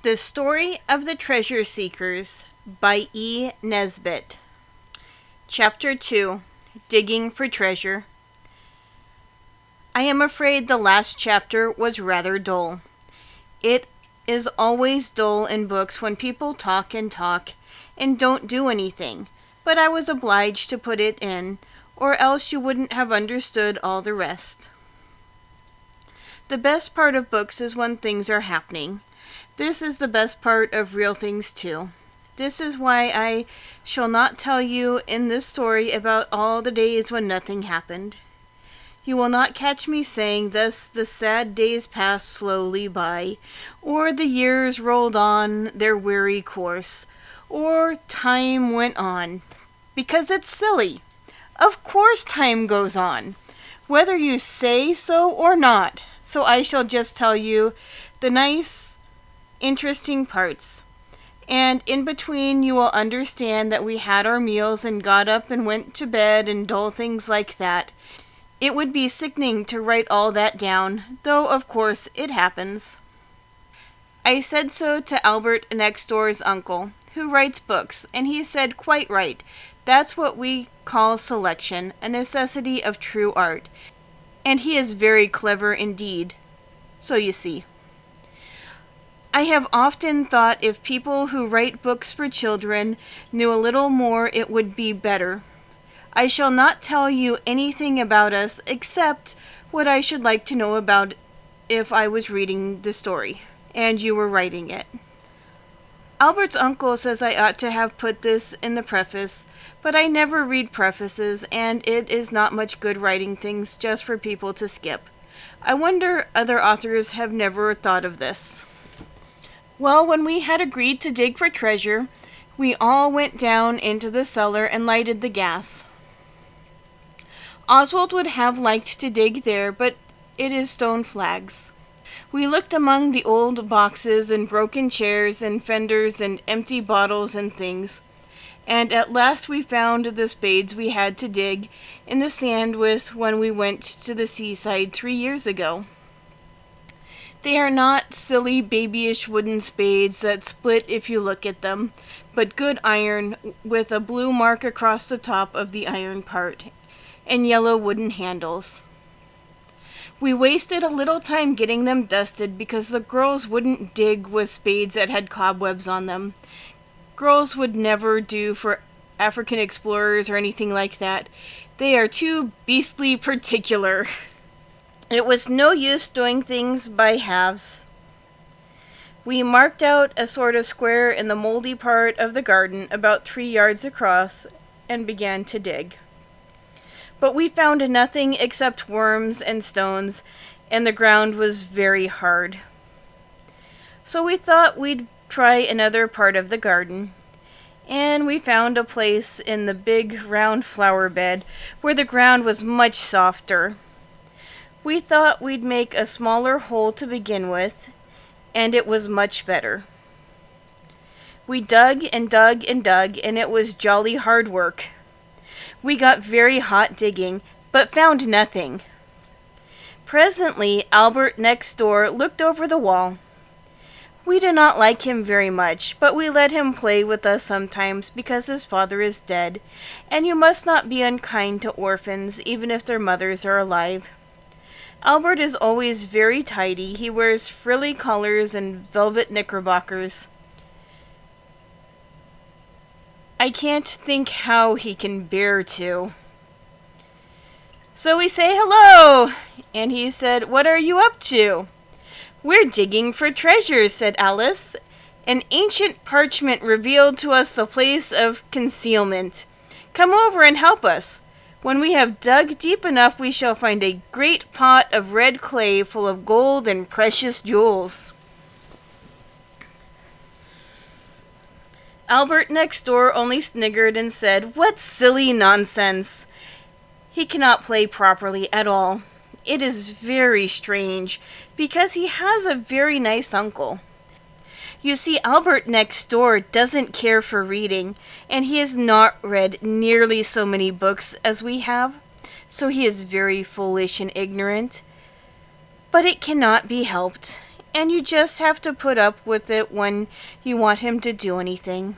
The Story of the Treasure Seekers by E. Nesbit. Chapter 2. Digging for Treasure. I am afraid the last chapter was rather dull. It is always dull in books when people talk and don't do anything, but I was obliged to put it in, or else you wouldn't have understood all the rest. The best part of books is when things are happening. This is the best part of real things too. This is why I shall not tell you in this story about all the days when nothing happened. You will not catch me saying thus the sad days passed slowly by, or the years rolled on their weary course, or time went on, because it's silly. Of course time goes on, whether you say so or not. So I shall just tell you the nice, interesting parts. And in between you will understand that we had our meals and got up and went to bed and dull things like that. It would be sickening to write all that down, though of course it happens. I said so to Albert next door's uncle, who writes books, and he said quite right. That's what we call selection, a necessity of true art. And he is very clever indeed. So you see. I have often thought if people who write books for children knew a little more it would be better. I shall not tell you anything about us except what I should like to know about if I was reading the story and you were writing it. Albert's uncle says I ought to have put this in the preface, but I never read prefaces, and it is not much good writing things just for people to skip. I wonder other authors have never thought of this. Well, when we had agreed to dig for treasure, we all went down into the cellar and lighted the gas. Oswald would have liked to dig there, but it is stone flags. We looked among the old boxes and broken chairs and fenders and empty bottles and things, and at last we found the spades we had to dig in the sand with when we went to the seaside 3 years ago. They are not silly babyish wooden spades that split if you look at them, but good iron with a blue mark across the top of the iron part, and yellow wooden handles. We wasted a little time getting them dusted because the girls wouldn't dig with spades that had cobwebs on them. Girls would never do for African explorers or anything like that. They are too beastly particular. It was no use doing things by halves. We marked out a sort of square in the moldy part of the garden about 3 yards across and began to dig. But we found nothing except worms and stones, and the ground was very hard. So we thought we'd try another part of the garden, and we found a place in the big round flower bed where the ground was much softer. We thought we'd make a smaller hole to begin with, and it was much better. We dug and dug and dug, and it was jolly hard work. We got very hot digging, but found nothing. Presently, Albert next door looked over the wall. We do not like him very much, but we let him play with us sometimes because his father is dead, and you must not be unkind to orphans even if their mothers are alive. Albert is always very tidy. He wears frilly collars and velvet knickerbockers. I can't think how he can bear to. So we say hello, and he said, "What are you up to?" "We're digging for treasures," said Alice. "An ancient parchment revealed to us the place of concealment. Come over and help us. When we have dug deep enough, we shall find a great pot of red clay full of gold and precious jewels." Albert next door only sniggered and said, "What silly nonsense!" He cannot play properly at all. It is very strange, because he has a very nice uncle. You see, Albert next door doesn't care for reading, and he has not read nearly so many books as we have, so he is very foolish and ignorant. But it cannot be helped, and you just have to put up with it when you want him to do anything.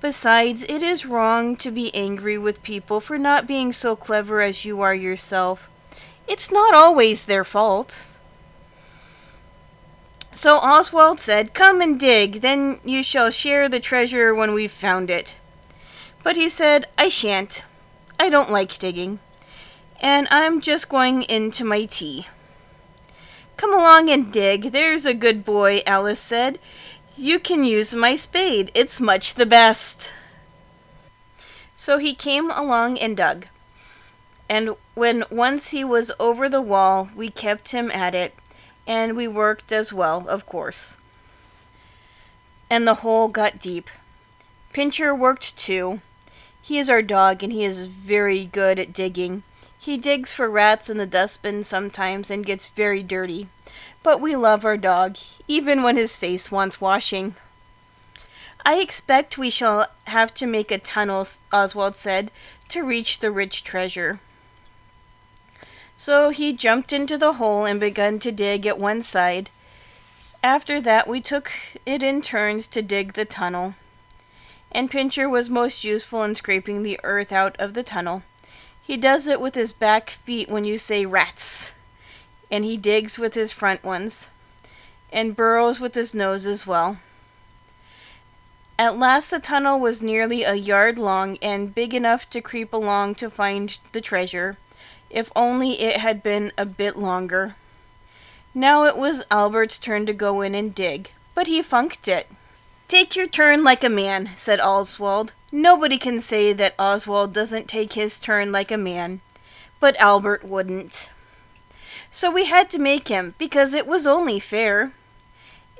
Besides, it is wrong to be angry with people for not being so clever as you are yourself. It's not always their fault. So Oswald said, "Come and dig, then you shall share the treasure when we've found it." But he said, "I shan't. I don't like digging. And I'm just going into my tea." "Come along and dig, there's a good boy," Alice said. "You can use my spade. It's much the best." So he came along and dug. And when once he was over the wall, we kept him at it, and we worked as well, of course. And the hole got deep. Pincher worked too. He is our dog, and he is very good at digging. He digs for rats in the dustbin sometimes and gets very dirty. But we love our dog, even when his face wants washing. "I expect we shall have to make a tunnel," Oswald said, "to reach the rich treasure." So he jumped into the hole and began to dig at one side. After that we took it in turns to dig the tunnel. And Pincher was most useful in scraping the earth out of the tunnel. He does it with his back feet when you say rats. And he digs with his front ones. And burrows with his nose as well. At last the tunnel was nearly a yard long and big enough to creep along to find the treasure, if only it had been a bit longer. Now it was Albert's turn to go in and dig, but he funked it. "Take your turn like a man," said Oswald. Nobody can say that Oswald doesn't take his turn like a man, but Albert wouldn't. So we had to make him, because it was only fair.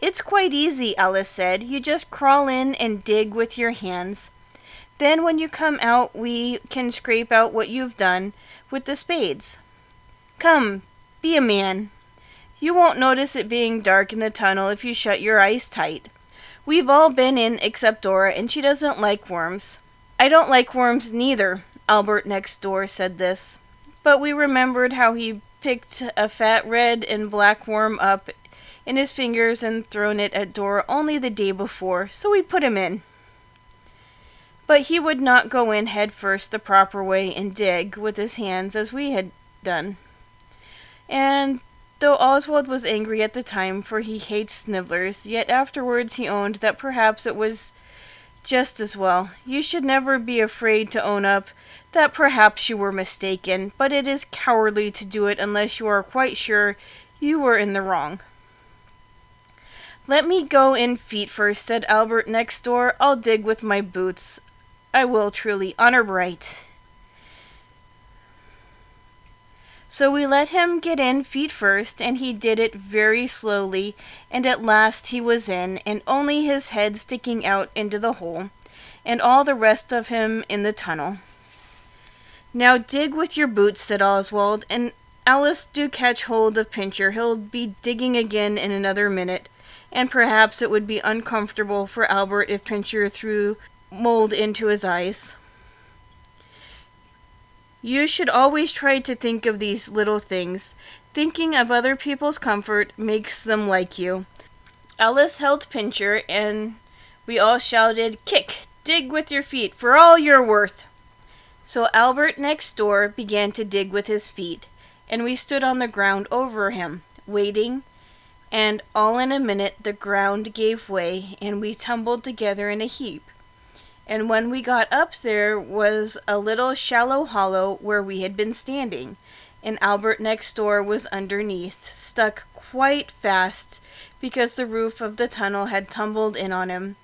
"It's quite easy," Alice said. "You just crawl in and dig with your hands. Then when you come out we can scrape out what you've done with the spades. Come, be a man. You won't notice it being dark in the tunnel if you shut your eyes tight. We've all been in except Dora, and she doesn't like worms." "I don't like worms neither," Albert next door said this. But we remembered how he picked a fat red and black worm up in his fingers and thrown it at Dora only the day before, so we put him in. But he would not go in head first the proper way and dig with his hands as we had done. And though Oswald was angry at the time, for he hates snivellers, yet afterwards he owned that perhaps it was just as well. You should never be afraid to own up that perhaps you were mistaken, but it is cowardly to do it unless you are quite sure you were in the wrong. "Let me go in feet first," said Albert next door. "I'll dig with my boots. I will truly, honor bright." So we let him get in feet first, and he did it very slowly, and at last he was in, and only his head sticking out into the hole, and all the rest of him in the tunnel. "Now dig with your boots," said Oswald, "and Alice, do catch hold of Pincher. He'll be digging again in another minute, and perhaps it would be uncomfortable for Albert if Pincher threw mold into his eyes. You should always try to think of these little things. Thinking of other people's comfort makes them like you." Alice held Pincher, and we all shouted, "Kick! Dig with your feet, for all you're worth!" So Albert next door began to dig with his feet, and we stood on the ground over him, waiting, and all in a minute the ground gave way, and we tumbled together in a heap. And when we got up there was a little shallow hollow where we had been standing, and Albert next door was underneath, stuck quite fast because the roof of the tunnel had tumbled in on him.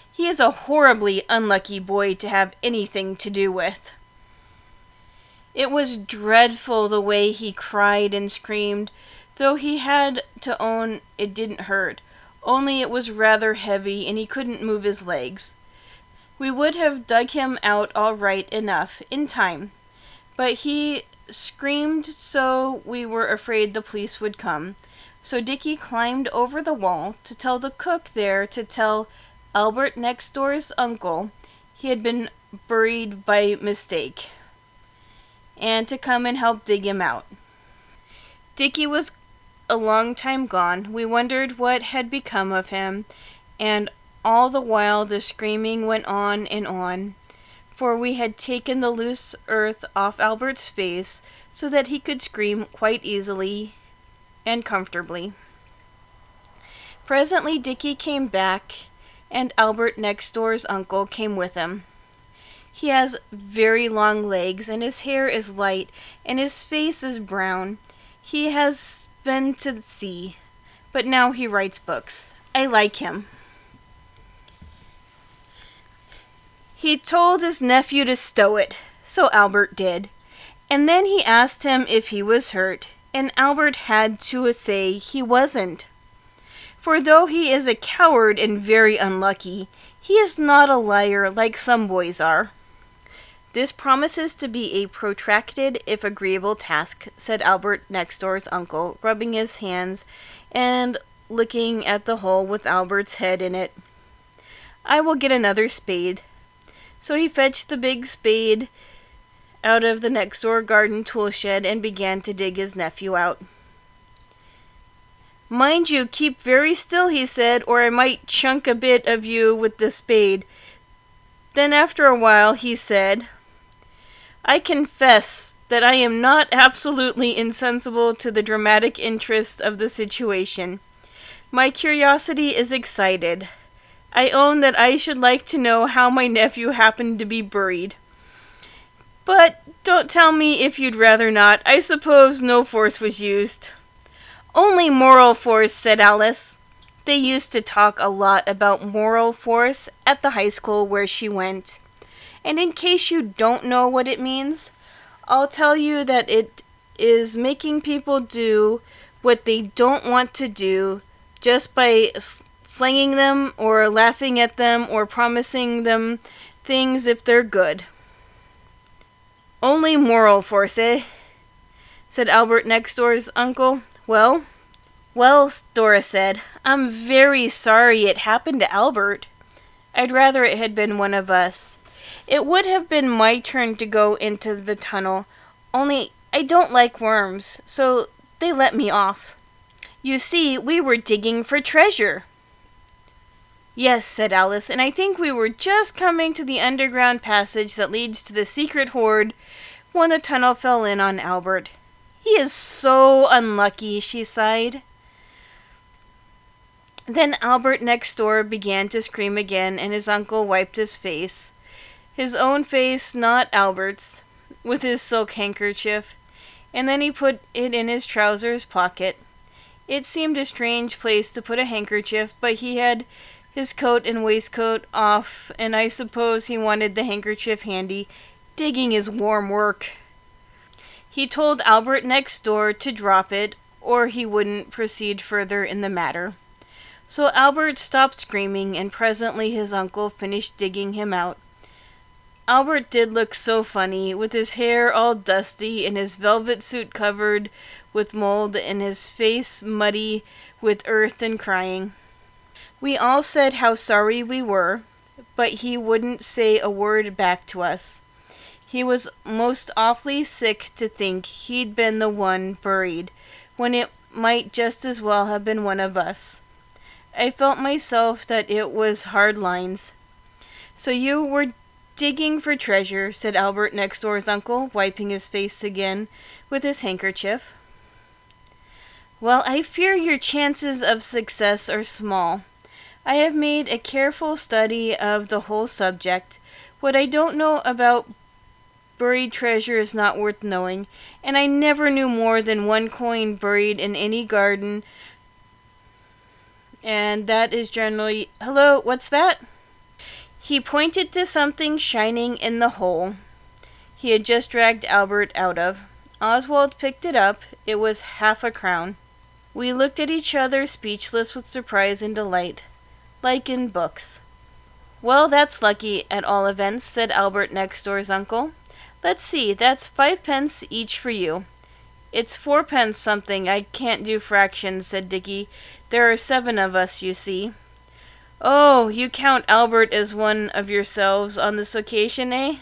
He is a horribly unlucky boy to have anything to do with. It was dreadful the way he cried and screamed, though he had to own it didn't hurt, only it was rather heavy and he couldn't move his legs. We would have dug him out all right enough in time, but he screamed so we were afraid the police would come. So Dickie climbed over the wall to tell the cook there to tell Albert next door's uncle he had been buried by mistake, and to come and help dig him out. Dickie was a long time gone. We wondered what had become of him, and all the while the screaming went on, for we had taken the loose earth off Albert's face so that he could scream quite easily and comfortably. Presently Dickie came back, and Albert next door's uncle came with him. He has very long legs, and his hair is light, and his face is brown. He has been to the sea, but now he writes books. I like him. He told his nephew to stow it, so Albert did. And then he asked him if he was hurt, and Albert had to say he wasn't. For though he is a coward and very unlucky, he is not a liar like some boys are. This promises to be a protracted, if agreeable task, said Albert next door's uncle, rubbing his hands and looking at the hole with Albert's head in it. I will get another spade. So he fetched the big spade out of the next door garden tool shed and began to dig his nephew out. Mind you, keep very still, he said, or I might chunk a bit of you with the spade. Then after a while he said, I confess that I am not absolutely insensible to the dramatic interest of the situation. My curiosity is excited. I own that I should like to know how my nephew happened to be buried. But don't tell me if you'd rather not. I suppose no force was used. Only moral force, said Alice. They used to talk a lot about moral force at the high school where she went. And in case you don't know what it means, I'll tell you that it is making people do what they don't want to do just by slanging them or laughing at them or promising them things if they're good. Only moral force, eh? Said Albert next door's uncle. Well, Dora said, I'm very sorry it happened to Albert. I'd rather it had been one of us. It would have been my turn to go into the tunnel, only I don't like worms, so they let me off. You see, we were digging for treasure. Yes, said Alice, and I think we were just coming to the underground passage that leads to the secret hoard when the tunnel fell in on Albert. He is so unlucky, she sighed. Then Albert next door began to scream again, and his uncle wiped his face. His own face, not Albert's, with his silk handkerchief, and then he put it in his trousers pocket. It seemed a strange place to put a handkerchief, but he had his coat and waistcoat off, and I suppose he wanted the handkerchief handy. Digging is warm work. He told Albert next door to drop it, or he wouldn't proceed further in the matter. So Albert stopped screaming, and presently his uncle finished digging him out. Albert did look so funny, with his hair all dusty, and his velvet suit covered with mold, and his face muddy with earth and crying. We all said how sorry we were, but he wouldn't say a word back to us. He was most awfully sick to think he'd been the one buried, when it might just as well have been one of us. I felt myself that it was hard lines. So you were digging for treasure, said Albert next door's uncle, wiping his face again with his handkerchief. Well, I fear your chances of success are small. I have made a careful study of the whole subject. What I don't know about buried treasure is not worth knowing, and I never knew more than one coin buried in any garden, and that is generally... Hello, what's that? He pointed to something shining in the hole he had just dragged Albert out of. Oswald picked it up. It was half a crown. We looked at each other, speechless with surprise and delight, like in books. Well, that's lucky, at all events, said Albert next door's uncle. Let's see, that's 5 pence each for you. It's 4 pence something. I can't do fractions, said Dickie. There are 7 of us, you see. Oh, you count Albert as one of yourselves on this occasion, eh?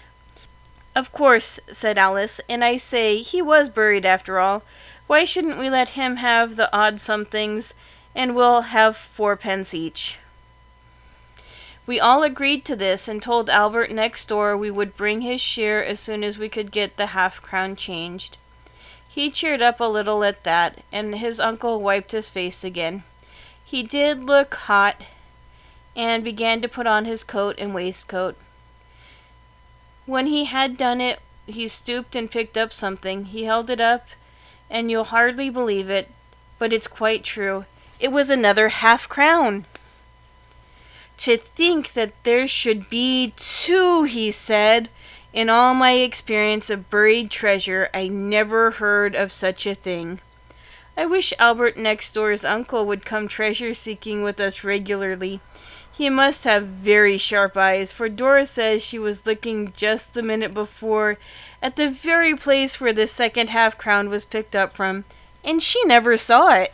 Of course, said Alice, and I say he was buried after all. Why shouldn't we let him have the odd somethings, and we'll have 4 pence each?" We all agreed to this and told Albert next door we would bring his share as soon as we could get the half-crown changed. He cheered up a little at that, and his uncle wiped his face again. He did look hot, and began to put on his coat and waistcoat. When he had done it, he stooped and picked up something. He held it up, and you'll hardly believe it, but it's quite true. It was another half-crown. "To think that there should be 2, he said. "In all my experience of buried treasure, I never heard of such a thing." I wish Albert next door's uncle would come treasure-seeking with us regularly. He must have very sharp eyes, for Dora says she was looking just the minute before at the very place where the second half-crown was picked up from, and she never saw it.